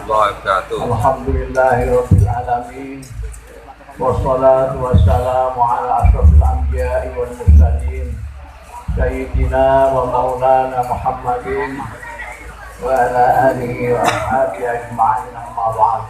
warahmatullahi wabarakatuh. Alhamdulillahirabbil alamin. Wassalatu wassalamu ala asyrofil anbiya'i wal mursalin sayyidina wa maulana Muhammadin wa ala alihi wa ashabihi ajma'in, amma ba'd.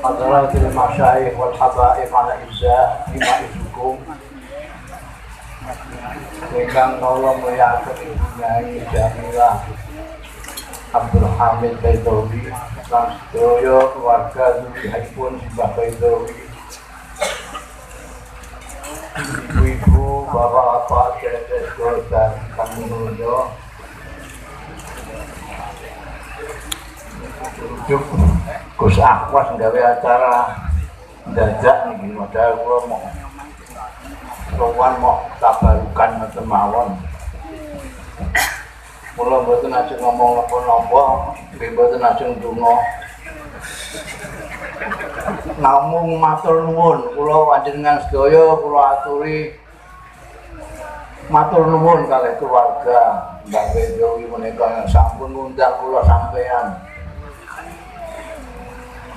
Hadratil masyayikh wal habaib ala izza imaizukum ingkang kula mulyakaken Nyai Jamilah Abdul Hamid Baidowi lan sedaya keluarga Zulihipun Simbah Baidowi, ibu-ibu, bapak-bapak, dedek, dan kamunya ujuk Gus Akwas nggawe acara dadak niki, modal kula mau sowan mau tabarukan ngoten mawon. Mula mboten ajeng ngomong napa-napa, nggih mboten ajeng ndonga. Namung matur nuwun kula panjenengan sedaya kula aturi matur nuwun kalih keluarga Mbah Baidowi menika yang sampun ngundang kula sampeyan.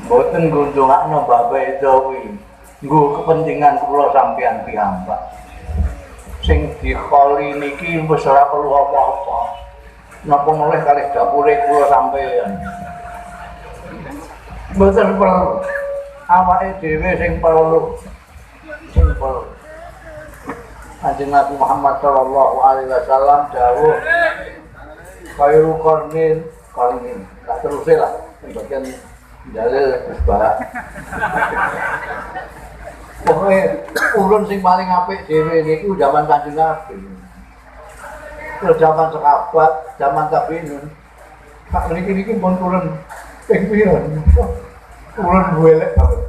Mboten nggundungakno Mbah Baidowi, nggo kepentingan kula sampeyan piyambak. Sing dikoli niki wis ora perlu apa-apa. Napa mulih kalih dapure kula sampeyan. Mboten perlu. Awake dhewe sing perlu. Kanjeng Nabi Muhammad sallallahu alaihi wasallam dawuh khairu qarnin. Tak terus lah. Bagian dalil Gus Barak. Pokoke ulun sing paling apik dhewe niku zaman Kanjeng Nabi. Terus zaman sahabat, zaman tabi'in. Tak niki pun turun ping pirang. Turun welek banget.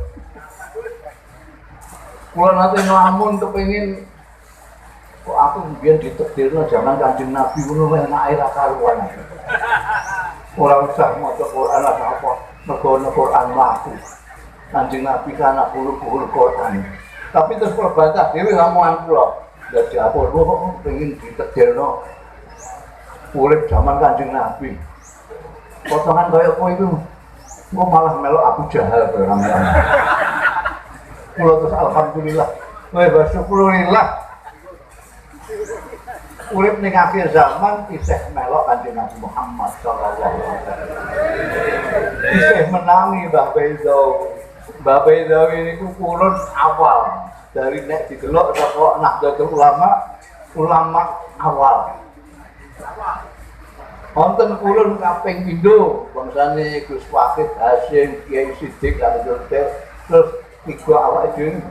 Kula nate nglamun kepengin kok aku mbiyen ditakdirno zaman Kanjeng Nabi ngono enake ra karuan. Ora usah maca Quran lah apa, mergo Quran laku. Kanjeng Nabi kan anak bulu-bulu Quran. Tapi terus perbatas dhewe ngomongan kula. Dadi aku kok pengin ditakdirno urip zaman Kanjeng Nabi. Potongan kaya kowe iku kok malah melok Abu Jahal barang-barang. Kula terus alhamdulillah, wa syukurillah. Urip ning akhir zaman isih melok Kanjeng Nabi Muhammad sallallahu alaihi wasallam. Isih menangi Mbah Baidowi. Mbah Baidowi niku kurun awal dari nek didelok saka Nahdlatul ulama awal. Wonten kulon kaping pindho bangsane Gus Wahid Hasyim Kiai Siddiq lan Jotel, terus tiga awake dhewe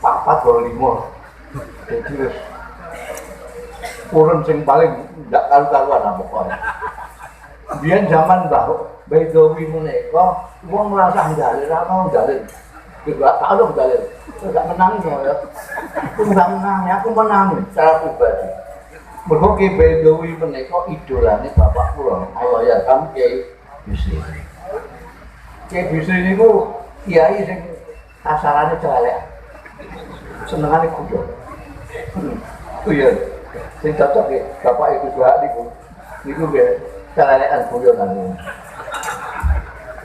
4 5. Jadi wis kulon sing paling ndak karu-karuan apa pokoke. Biyen zaman Mbah Baidowi menika wong ngrasa dalil ra ono dalil. Juga tak ada dalil. Enggak menang ya. Aku enggak menang, aku menang secara pribadi. Mergo Ki Baidowi menika idolane bapak kula, Allahyarham Kiai Bisri. Kiai Bisri niku kiai sing kasarane celelek. Senengane kudu. Iya. Sing cocok ya, bapak ibu dua niku. Niku ge celelekan guyonan.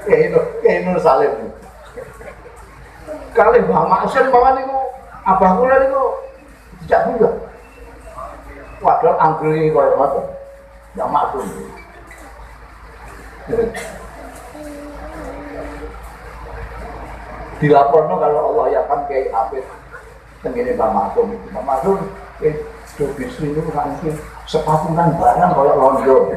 Kiai Nur Salim. Kalih Mbah Maksum bawa niku abah kula niku dijak budak. Padahal anggere kaya ngoten. Ndak maksud. Dilaporno kalau Allah ya kan Kiai Hafid tengene Mbah Maksum. Mbah Maksum do bisnis niku kan sepatunan barang kaya londo.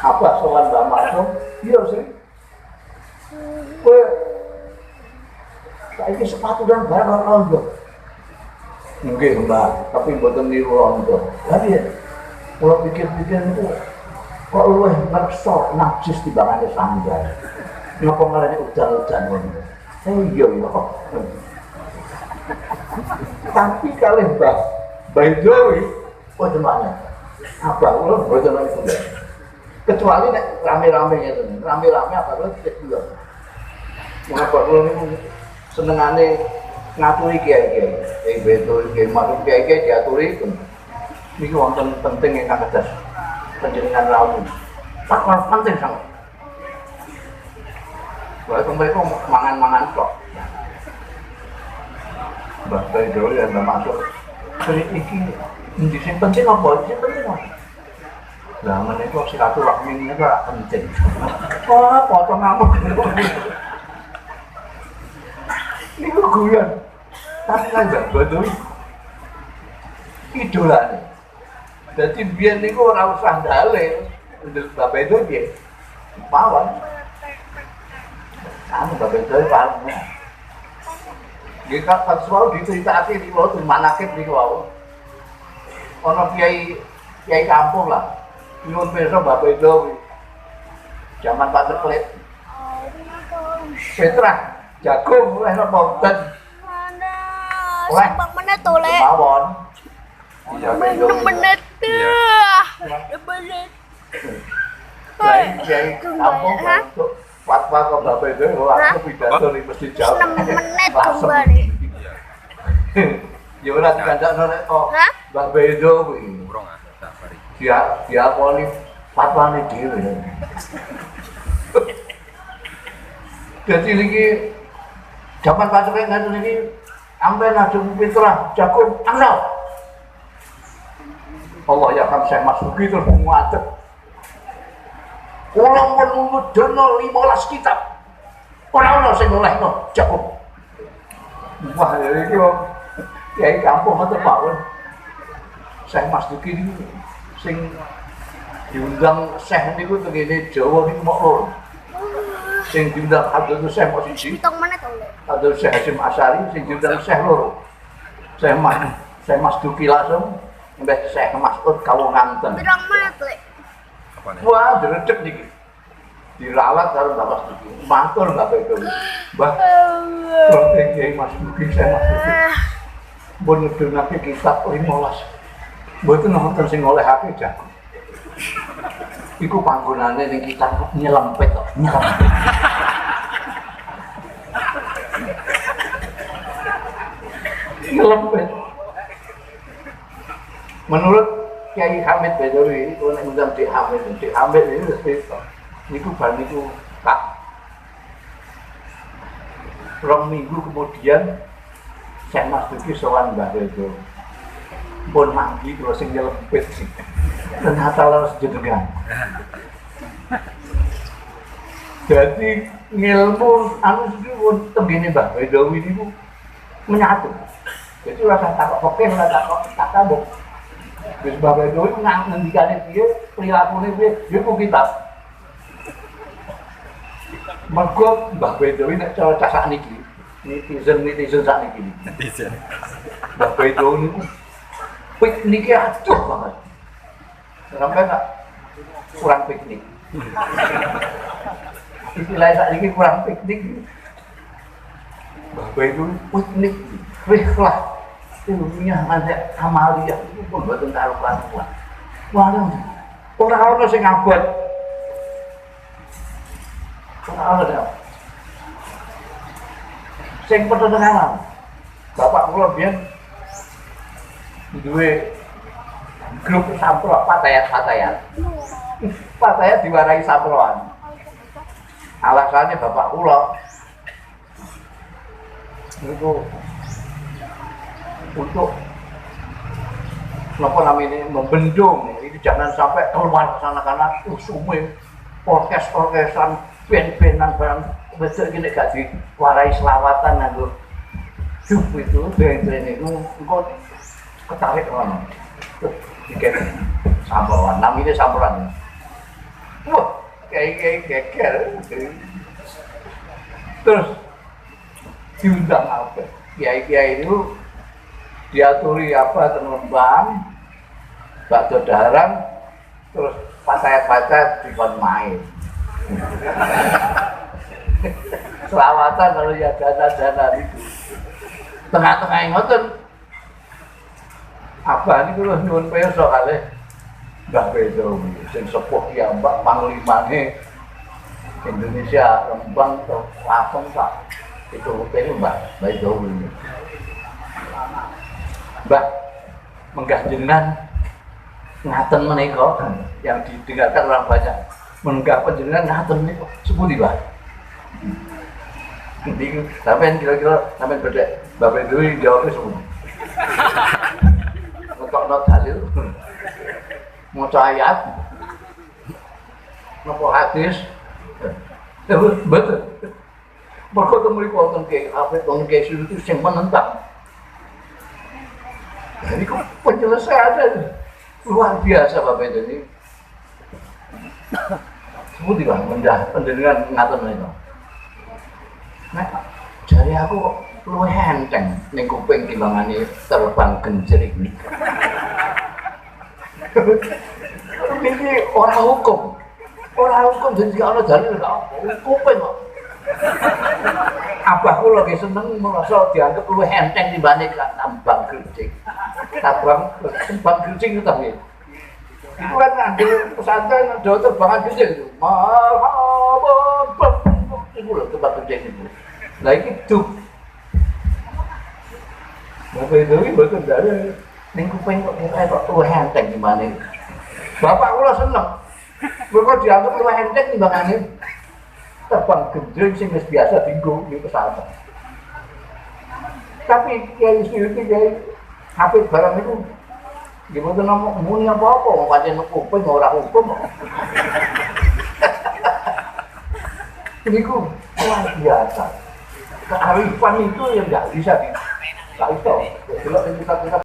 Apa sowan Mbah Maksum? Iya sih. Kowe saiki sepatu dan barang londo. Mungkin Mbak, tapi mboten niru londo. Tapi kalau pikir-pikir itu kok luwih ngerso najis timbangane sandal. Napa ngarane udan-udan ngono. Iya. Tapi kalih Mbah Baidowi mboten mana. Abah kula mboten niku. Kecuali nek rame-rame ngeten. Rame-rame apa kula dulu. Mengapa kula niku senengane ngaturi kiai-kiai Baidowi, Kiai Maksum, kiai-kiai diaturi niku wonten penting ingkang kedas. panjenengan rawuh. Perkara penting sangat. Soalnya mereka mangan-mangan kok. Mbak Bedro yang masuk. Jadi ini sing penting apa? Sing penting apa? Lah menika silaturahmi niku ora penting. Oh, potong ngamuk. Niku guyon. Tapi kan Mbak Bedro idolane. Dadi biyen niku ora usah dalil. Mbak Bedro piye? Pawon. Anu Mbak Bedro pawon. Nggih kan suwau diceritake niku lho manakib niku wae. Ana kiai kampung lah. Nyuwun pirsa Mbak Bedro. Zaman Pak Teklit. Petra, jagung oleh napa boten? Oleh. Sabang menit to, Le. Mawon. Iya, menit. Kiai kampung untuk fatwa ke Mbak Bedro aku pidato ning masjid jauh. 6 menit kembali. Ya ora dikandakno nek kok Mbak Bedro kuwi. Urung ah, safari. Dia poli fatwane dhewe. Jadi niki zaman pasukan ngaten niki ampe najung fitrah jagung angel. Allah ya kan saya masuki terus nguatek. Kula pun mudhono 15 kitab. Ora ono sing olehno jagung. Wah, iki wong kiai kampung ngoten mawon. Saya Mas Duki niku sing diundang Syekh niku tengene Jawa niku mok loro. Sing diundang Abdul Syekh mok siji. 7 menit to, Le. Abdul Syekh Hasyim Asy'ari sing diundang Syekh loro. Syekh Mas Duki langsung mbek Syekh Mas'ud kawonganten. Pirang menit, Le. Apa nih? Wah, dredeg niki. Dirawat karo Mbak Mas Duki. Matur Mbak Beto. Mbah, prote Kiai Mas Duki saya Mas Duki. Mbon ngedonake kitab 15. Mboten nonton sing olehake jago. Iku panggonane ning kitab nyelempet kok, nyelempet. Nyelempet. Menurut Kiai Hamid Bedowi, itu nek ngundang Dik Hamid ini wis beda. Niku bar niku tak. 2 minggu kemudian saya Mas Duki sowan Mbah Bedo. Pun manggi kula sing nyelempit sih. Ternyata harus jenengan. Jadi ngilmu anu niku tembene Mbah Bedo niku menyatu. Jadi rasa takok oke, ora takok takabuk. Wis Mbah Bedo iku ngendikane piye, prilakune piye, iku kitab. Mergo Mbah Bedo nek cara cah sakniki, netizen sakniki. Netizen. Mbah Bedo niku pikniknya aduh banget. Sampai nggak kurang piknik. Istilahnya saat ini kurang piknik. Mbah Bedo piknik, ikhlas. Ilmunya ada amalia, itu pun buatan taruhan. Waduh, orang-orang sing ngabot. Orang-orang sing pertengahan. Bapak kula biyen duwe grup sampro patayat diwarai samproan. Alasannya bapak kula itu untuk apa namanya membendung ini jangan sampai keluar ke sana karena semua orkesan band-bandan barang betul gini gak diwarai selawatan nganggo jup itu band-band itu kok ketarik orang tiket sampoan namanya sampoan wah kayak geger terus diundang apa kiai-kiai itu diaturi apa tenembang bakso darang terus patah-patah dikon main selawatan kalau ya dana itu tengah-tengah ngoten apa ini kalau nyuwun pirsa kalih Mbah Bedo sing sepuh ya Mbak Panglimane Indonesia Rembang atau langsung tak itu ini Mbah Bedo Mbah menggah jenengan ngaten menika yang didengarkan orang banyak. Menunggah panjenengan ngaten niku sepundi, Pak? Jadi sampean kira-kira sampean bedek Bapak Dewi jawabnya semua. Ngetok-not hasil. Maca ayat. Napa hadis. Betul. Mergo temui wonten ke apa wonten ke itu sing menentang. Jadi kok penyelesaian luar biasa Bapak ini. Seperti Bang, pendengaran ngaten menika. Nah, jari aku luwih enteng ning kuping timbangane terbang genjring. Ini orang hukum. Orang hukum jadi ana jari kuping kok. Abahku lagi seneng merasa dianggap luwih enteng dibanding tambang genjring. Tambang genjring itu tapi itu kan ngambil pesantren ada terbangan genjring itu. Marhaban. Itu loh tempat genjring itu. Nah ini duk. Bapak itu betul dari ning kuping kok kok luwih enteng dibanding. Bapak kula seneng. Mergo dianggap luwih enteng timbangane terbang genjring sing wis biasa dienggo di pesantren. Tapi kiai iki kiai hafid barang itu gimana nama muni apa-apa mau pancen kuping ora hukum. Niku luar biasa. Kearifan itu yang nggak bisa di nggak bisa. Kalau kita